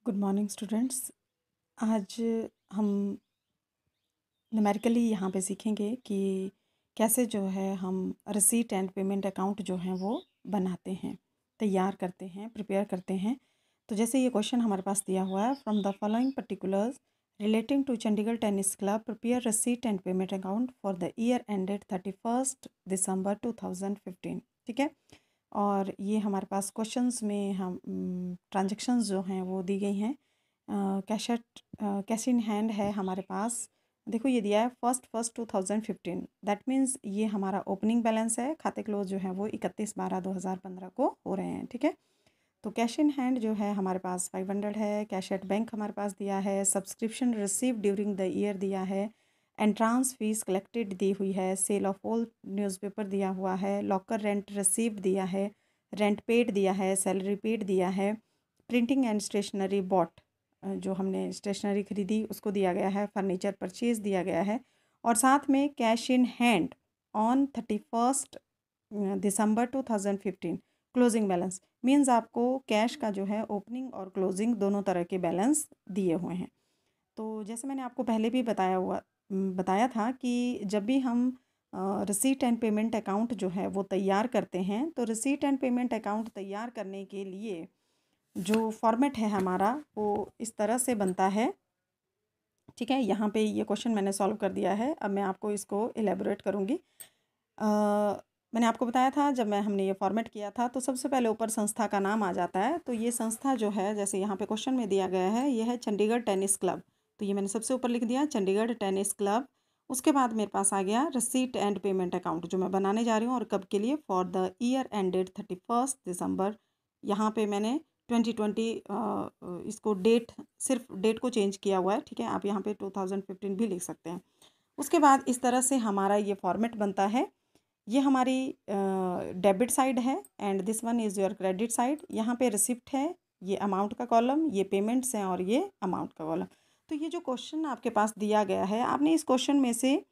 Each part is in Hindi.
Good morning students. आज हम न्यूमेरिकली यहाँ पे सीखेंगे कि कैसे जो है हम रिसीट एंड पेमेंट अकाउंट जो हैं वो बनाते हैं, तैयार करते हैं, प्रिपेयर करते हैं। तो जैसे ये क्वेश्चन हमारे पास दिया हुआ है, from the following particulars relating to Chandigarh tennis club prepare receipt and payment account for the year ended 31 December 2015। ठीक है, और ये हमारे पास क्वेश्चंस में हम ट्रांजैक्शंस जो हैं वो दी गई हैं। कैश इन हैंड है हमारे पास। देखो ये दिया है फर्स्ट 2015, दैट मीन्स ये हमारा ओपनिंग बैलेंस है। खाते क्लोज जो है वो 31/12/2015 को हो रहे हैं। ठीक है, तो कैश इन हैंड जो है हमारे पास 500 है। कैश एट बैंक हमारे पास दिया है। Subscription receive during the year दिया है। एंट्रांस फीस कलेक्टेड दी हुई है। सेल ऑफ ऑल न्यूज़पेपर दिया हुआ है। लॉकर रेंट रिसीव्ड दिया है। रेंट पेड दिया है। सैलरी पेड दिया है। प्रिंटिंग एंड स्टेशनरी बॉट, जो हमने स्टेशनरी खरीदी उसको दिया गया है। फर्नीचर परचेज दिया गया है। और साथ में cash in hand on 31 December 2015 closing balance means आपको कैश का जो है ओपनिंग और क्लोजिंग दोनों तरह के बैलेंस दिए हुए हैं। तो जैसे मैंने आपको पहले भी बताया था कि जब भी हम रिसीट एंड पेमेंट अकाउंट जो है वो तैयार करते हैं, तो रिसीट एंड पेमेंट अकाउंट तैयार करने के लिए जो फॉर्मेट है हमारा वो इस तरह से बनता है। ठीक है, यहाँ पे ये क्वेश्चन मैंने सॉल्व कर दिया है। अब मैं आपको इसको एलेबोरेट करूँगी। मैंने आपको बताया था जब हमने ये फॉर्मेट किया था तो सबसे पहले ऊपर संस्था का नाम आ जाता है। तो ये संस्था जो है, जैसे यहाँ पे क्वेश्चन में दिया गया है, ये है चंडीगढ़ टेनिस क्लब। तो ये मैंने सबसे ऊपर लिख दिया चंडीगढ़ टेनिस क्लब। उसके बाद मेरे पास आ गया रिसीट एंड पेमेंट अकाउंट जो मैं बनाने जा रही हूँ, और कब के लिए, फॉर द ईयर एंडेड 31 दिसंबर। यहाँ पे मैंने 2020 इसको डेट, सिर्फ डेट को चेंज किया हुआ है। ठीक है, आप यहाँ पे 2015 भी लिख सकते हैं। उसके बाद इस तरह से हमारा ये फॉर्मेट बनता है। ये हमारी डेबिट साइड है and this one is your credit side. यहाँ पे रिसिप्ट है, ये अमाउंट का कॉलम, ये पेमेंट्स हैं और ये अमाउंट का कॉलम। तो ये जो क्वेश्चन आपके पास दिया गया है, आपने इस क्वेश्चन में से,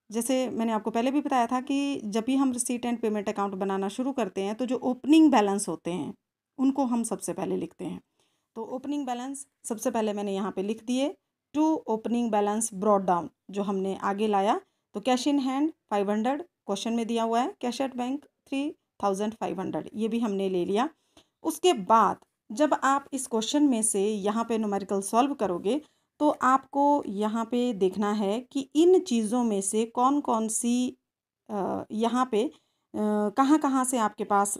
जैसे मैंने आपको पहले भी बताया था कि जब भी हम रिसीट एंड पेमेंट अकाउंट बनाना शुरू करते हैं तो जो ओपनिंग बैलेंस होते हैं उनको हम सबसे पहले लिखते हैं। तो ओपनिंग बैलेंस सबसे पहले मैंने यहाँ पे लिख दिए। To opening balance brought down जो हमने आगे लाया, तो कैश इन हैंड 500 क्वेश्चन में दिया हुआ है। कैश एट बैंक 3500 ये भी हमने ले लिया। उसके बाद जब आप इस क्वेश्चन में से यहाँ पे न्यूमेरिकल सॉल्व करोगे तो आपको यहाँ पे देखना है कि इन चीज़ों में से कौन कौन सी यहाँ पे कहाँ कहाँ से आपके पास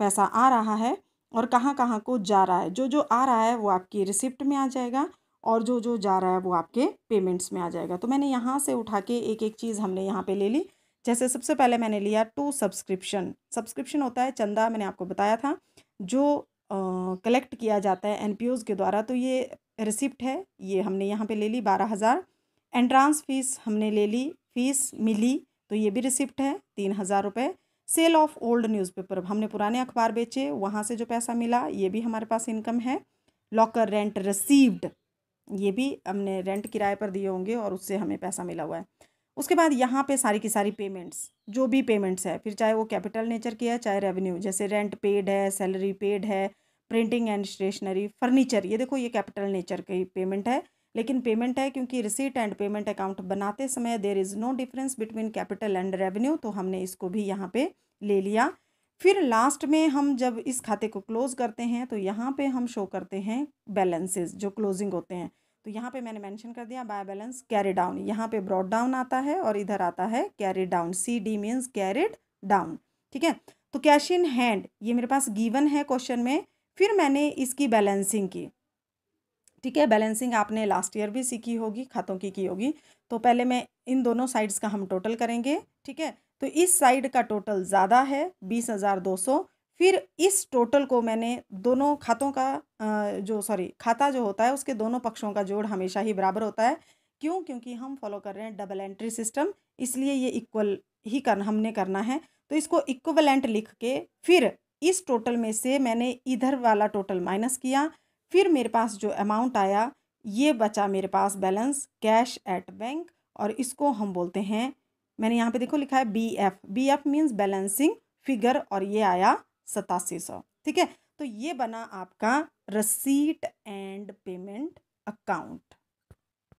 पैसा आ रहा है और कहाँ कहाँ को जा रहा है। जो जो आ रहा है वो आपकी रिसिप्ट में आ जाएगा और जो जो जा रहा है वो आपके पेमेंट्स में आ जाएगा। तो मैंने यहाँ से उठा के एक एक चीज़ हमने यहाँ पे ले ली। जैसे सबसे पहले मैंने लिया टू सब्सक्रिप्शन। सब्सक्रिप्शन होता है चंदा, मैंने आपको बताया था, जो कलेक्ट किया जाता है एनपीओज़ के द्वारा। तो ये रिसिप्ट है, ये हमने यहाँ पे ले ली 12,000। एंट्रांस फीस हमने ले ली, फीस मिली, तो ये भी रिसिप्ट है 3,000 रुपये। सेल ऑफ ओल्ड न्यूज़पेपर, हमने पुराने अखबार बेचे, वहाँ से जो पैसा मिला ये भी हमारे पास इनकम है। लॉकर रेंट रिसीव्ड, ये भी हमने रेंट किराए पर दिए होंगे और उससे हमें पैसा मिला हुआ है। उसके बाद यहाँ पे सारी की सारी पेमेंट्स, जो भी पेमेंट्स है, फिर चाहे वो कैपिटल नेचर की है चाहे रेवेन्यू, जैसे रेंट पेड है, सैलरी पेड है, प्रिंटिंग एंड स्टेशनरी, फर्नीचर, ये देखो ये कैपिटल नेचर की पेमेंट है। लेकिन पेमेंट है क्योंकि रिसीट एंड पेमेंट अकाउंट बनाते समय there is no difference between capital and revenue, तो हमने इसको भी यहाँ पे ले लिया। फिर लास्ट में हम जब इस खाते को क्लोज करते हैं तो यहाँ पे हम शो करते हैं बैलेंसेस जो क्लोजिंग होते हैं। तो यहाँ पे मैंने मेंशन कर दिया बाय बैलेंस कैरी डाउन, यहाँ पे ब्रॉट डाउन आता है और इधर आता है carry down. C D means carried down. ठीक है, तो कैश इन हैंड ये मेरे पास गिवन है क्वेश्चन में। फिर मैंने इसकी बैलेंसिंग की। ठीक है, बैलेंसिंग आपने लास्ट ईयर भी सीखी होगी, खातों की होगी। तो पहले मैं इन दोनों साइड्स का हम टोटल करेंगे। ठीक है, तो इस साइड का टोटल ज़्यादा है 20,200। फिर इस टोटल को मैंने दोनों खातों का खाता जो होता है उसके दोनों पक्षों का जोड़ हमेशा ही बराबर होता है। क्यों? क्योंकि हम फॉलो कर रहे हैं डबल एंट्री सिस्टम, इसलिए ये इक्वल ही हमने करना है। तो इसको इक्विवेलेंट लिख के फिर इस टोटल में से मैंने इधर वाला टोटल माइनस किया। फिर मेरे पास जो अमाउंट आया ये बचा मेरे पास बैलेंस कैश एट बैंक, और इसको हम बोलते हैं, मैंने यहाँ पे देखो लिखा है BF। BF means balancing figure, और ये आया 8700। ठीक है, तो ये बना आपका receipt and payment account.